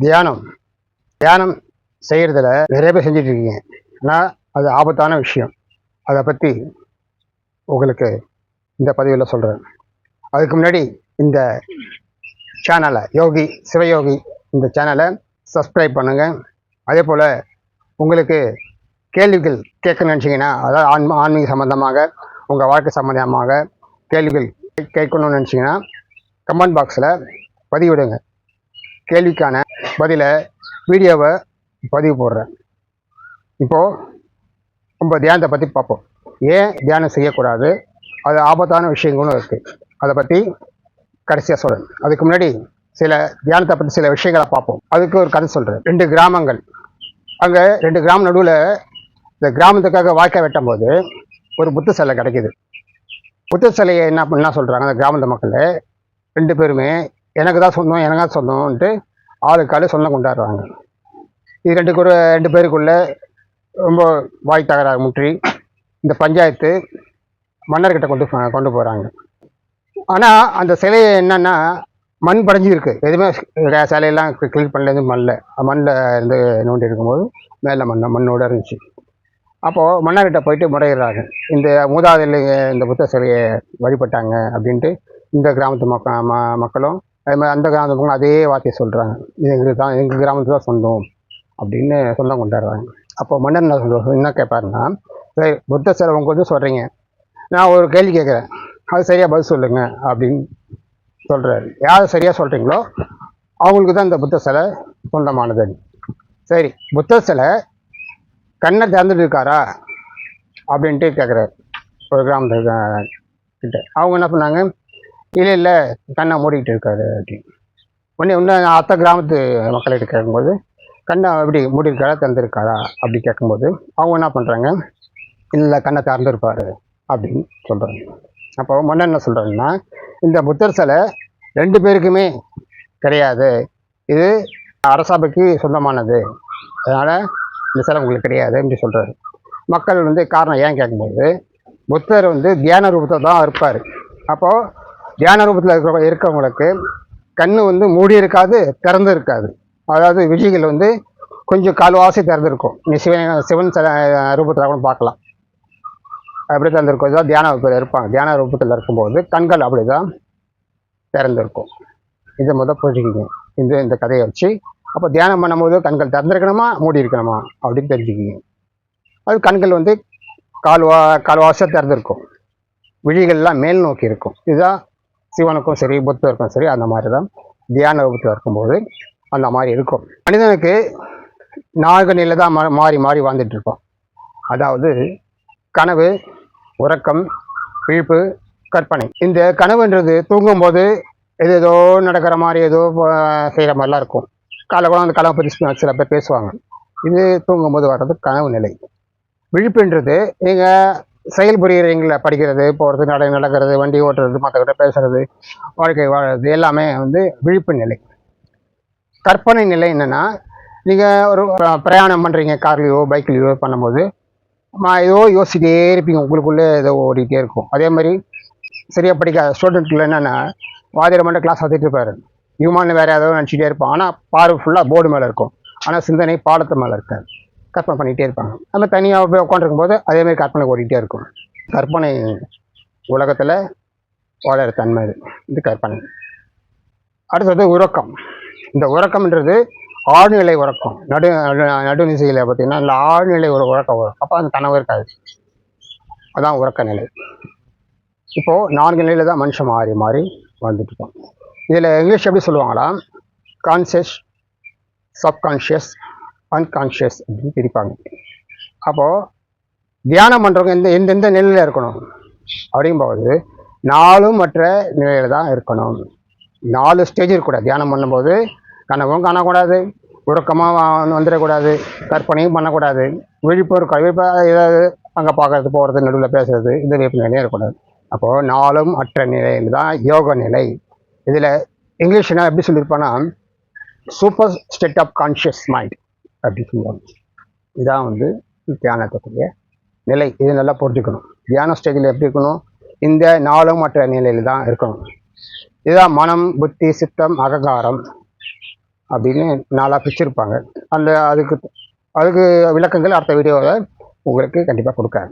தியானம் தியானம் செய்கிறதுல நிறைய பேர் செஞ்சுட்டு இருக்கீங்க. ஆனால் அது ஆபத்தான விஷயம். அதை பற்றி உங்களுக்கு இந்த பதிவில் சொல்கிறேன். அதுக்கு முன்னாடி இந்த சேனலை சிவயோகி இந்த சேனலை சப்ஸ்கிரைப் பண்ணுங்கள். அதே போல் உங்களுக்கு கேள்விகள் கேட்கணும்னு நினச்சிங்கன்னா, அதாவது ஆன்மீக சம்மந்தமாக, உங்கள் வாழ்க்கை சம்மந்தமாக கேள்விகள் கேட்கணும்னு நினச்சிங்கன்னா கமெண்ட் பாக்ஸில் பதிவிடுங்க. கேள்விக்கான பதிலை வீடியோவை பதிவு போடுறேன். இப்போது நம்ம தியானத்தை பற்றி பார்ப்போம். ஏன் தியானம் செய்யக்கூடாது, அது ஆபத்தான விஷயங்களும் இருக்குது. அதை பற்றி கடைசியாக சொல்கிறேன். அதுக்கு முன்னாடி தியானத்தை பற்றி சில விஷயங்களை பார்ப்போம். அதுக்கு ஒரு கதை சொல்கிறேன். 2 கிராமங்கள், அங்கே 2 கிராமம் நடுவில் இந்த கிராமத்துக்காக வாய்க்கால் வெட்டும் போது ஒரு புத்த சிலை கிடைக்கிது. புத்த சிலையை என்ன சொல்கிறாங்க, அந்த கிராமத்து மக்கள் 2 பேருமே எனக்கு தான் சொந்தம்ன்ட்டு ஆளுக்காள் சொந்தம் கொண்டாடுறாங்க. இது 2 பேருக்குள்ளே ரொம்ப வாய் தகராறு முற்றி இந்த பஞ்சாயத்து மன்னர்கிட்ட கொண்டு போகிறாங்க. ஆனால் அந்த சிலையை என்னன்னா மண் படைஞ்சி இருக்குது. எதுவுமே சிலையெல்லாம் கிளீன் பண்ணலேருந்து மண்ணில் இருந்து நோண்டி இருக்கும்போது மேலே மண்ணோடு இருந்துச்சு. அப்போது மன்னர்கிட்ட போயிட்டு முறையிடுறாங்க. இந்த மூதாதையில இந்த புத்த சிலையை வழிபட்டாங்க அப்படின்ட்டு இந்த கிராமத்து மக்களும் அதே மாதிரி அந்த கிராமத்து மக்களும் அதே வார்த்தையை சொல்கிறாங்க. இது எங்கள் கிராமத்து தான் சொந்தம் அப்படின்னு சொந்தம் கொண்டாடுறாங்க. அப்போ மன்னர் என்ன கேட்பாருன்னா, சரி புத்த சிலை உங்களுக்கு சொல்கிறீங்க, நான் ஒரு கேள்வி கேட்குறேன், அது சரியாக பதில் சொல்லுங்கள் அப்படின்னு சொல்கிறாரு. யார் சரியாக சொல்கிறீங்களோ அவங்களுக்கு தான் இந்த புத்த சிலை சொந்தமானது. சரி, புத்த சிலை கண்ணை திறந்துட்டு இருக்காரா அப்படின்ட்டு கேட்குறாரு ஒரு கிட்ட. அவங்க என்ன பண்ணாங்க, இல்லை கண்ணை மூடிக்கிட்டு இருக்காரு அப்படின்னு. இன்னும் அத்த கிராமத்து மக்கள்கிட்ட கேட்கும்போது கண்ணை எப்படி மூடிருக்காரா திறந்துருக்காரா அப்படி கேட்கும்போது அவங்க என்ன பண்ணுறாங்க, இல்லை கண்ணை திறந்துருப்பாரு அப்படின்னு சொல்கிறாங்க. அப்போ மன்னர் என்ன சொல்கிறாங்கன்னா, இந்த புத்தர் சிலை 2 பேருக்குமே கிடையாது, இது அரசபைக்கு சொந்தமானது, அதனால் இந்த சிலை உங்களுக்கு கிடையாது அப்படின்னு சொல்கிறாரு. மக்கள் காரணம் ஏன் கேட்கும்போது, புத்தர் தியான ரூபத்தில் தான் இருப்பார். அப்போது தியான ரூபத்தில் இருக்கிறவங்களுக்கு கண்ணு மூடி இருக்காது, திறந்து இருக்காது. அதாவது விழிகள் கொஞ்சம் கால்வாசி திறந்துருக்கும். நீ சிவன் சில ரூபத்தில் கூட பார்க்கலாம், அப்படி திறந்துருக்கும். இதுதான் தியான ரூபத்தில் இருப்பாங்க. தியான ரூபத்தில் இருக்கும்போது கண்கள் அப்படி தான் திறந்துருக்கும். இதை புரிஞ்சுக்கிங்க இந்த கதையை வச்சு. அப்போ தியானம் பண்ணும்போது கண்கள் திறந்துருக்கணுமா மூடி இருக்கணுமா அப்படின்னு தெரிஞ்சுக்கிங்க. அது கண்கள் கால்வாசியாக திறந்துருக்கும், விழிகள்லாம் மேல் நோக்கி இருக்கும். இதுதான் சிவனுக்கும் சரி புத்தருக்கும் சரி அந்த மாதிரி தான் தியான ரூபத்தில் இருக்கும்போது அந்த மாதிரி இருக்கும். மனிதனுக்கு 4 நிலை தான் மாறி மாறி வாழ்ந்துட்டு இருக்கோம். அதாவது கனவு, உறக்கம், விழிப்பு, கற்பனை. இந்த கனவுன்றது தூங்கும்போது ஏதோ நடக்கிற மாதிரி ஏதோ செய்கிற மாதிரிலாம் இருக்கும். கூட அந்த கனவை பற்றி சில பேர் பேசுவாங்க. இது தூங்கும்போது வர்றது கனவு நிலை. விழிப்புன்றது நீங்கள் செயல்புரிகிறீங்கள, படிக்கிறது, போகிறது, நடக்கிறது, வண்டி ஓட்டுறது, மற்றவர்கிட்ட பேசுறது, வாழ்க்கை வாழறது எல்லாமே விழிப்பு நிலை. கற்பனை நிலை என்னென்னா, நீங்கள் ஒரு பிரயாணம் பண்ணுறீங்க, கார்லேயோ பைக்லேயோ பண்ணும்போது ஏதோ யோசிச்சிட்டே இருப்பீங்க, உங்களுக்குள்ளே ஏதோ ஓடிக்கிட்டே இருக்கும். அதே மாதிரி சரியாக படிக்காத ஸ்டூடெண்ட்டில் என்னென்னா, வாதிர மட்டும் கிளாஸ் பார்த்துட்டு இருப்பார், இவமான வேறு ஏதோ நினச்சிட்டே இருப்பான். ஆனால் பார்வை ஃபுல்லாக போர்டு மேலே இருக்கும், ஆனால் சிந்தனை பாடத்து மேலே இருக்காது. கற்பனை பண்ணிகிட்டே இருப்பாங்க. நம்ம தனியாக போய் உட்காந்துருக்கும் போது அதேமாதிரி கற்பனை ஓடிக்கிட்டே இருக்கும். கற்பனை உலகத்தில் வாழற தன்மை இது கற்பனை. அடுத்தது உறக்கம். இந்த உறக்கம்ன்றது ஆழ்நிலை உறக்கம். நடுநிசையில் பார்த்தீங்கன்னா இந்த ஆழ்நிலை ஒரு உறக்கம் வரும். அப்போ அந்த கனவு இருக்காது, அதான் உறக்க நிலை. இப்போது 4 நிலையில் தான் மனுஷன் மாறி மாறி வாழ்ந்துட்டு இருக்கோம். இதில் இங்கிலீஷ் எப்படி சொல்லுவாங்களா, கான்சியஸ், சப்கான்ஷியஸ், அன்கான்ஷியஸ் அப்படின்னு பிரிப்பாங்க. அப்போது தியானம் பண்ணுறவங்க எந்தெந்த நிலையில் இருக்கணும் அப்படிங்கும்போது 4 மற்ற நிலையில் தான் இருக்கணும். 4 ஸ்டேஜ் இருக்கக்கூடாது. தியானம் பண்ணும்போது கனவும் காணக்கூடாது, உறக்கமாக வந்துடக்கூடாது, கற்பனையும் பண்ணக்கூடாது, விழிப்பு ஏதாவது அங்கே பார்க்கறது போகிறது நடுவில் பேசுறது, இந்த விழிப்பு நிலையும் இருக்கக்கூடாது. அப்போது 4 அற்ற நிலையில் தான் யோக நிலை. இதில் இங்கிலீஷ்னா எப்படி சொல்லியிருப்பான்னா, super state of conscious mind அப்படி சொல்லுவாங்க. இதான் தியானத்துக்குரிய நிலை. இது நல்லா புரிஞ்சுக்கணும். தியான ஸ்டேஜில் எப்படி இருக்கணும், இந்த 4 மற்ற நிலையில் தான் இருக்கணும். இதுதான் மனம், புத்தி, சித்தம், அகங்காரம் அப்படின்னு 4ஆக பிரிச்சிருப்பாங்க. அதுக்கு அதுக்கு விளக்கங்கள் அடுத்த வீடியோவில் உங்களுக்கு கண்டிப்பாக கொடுக்குறேன்.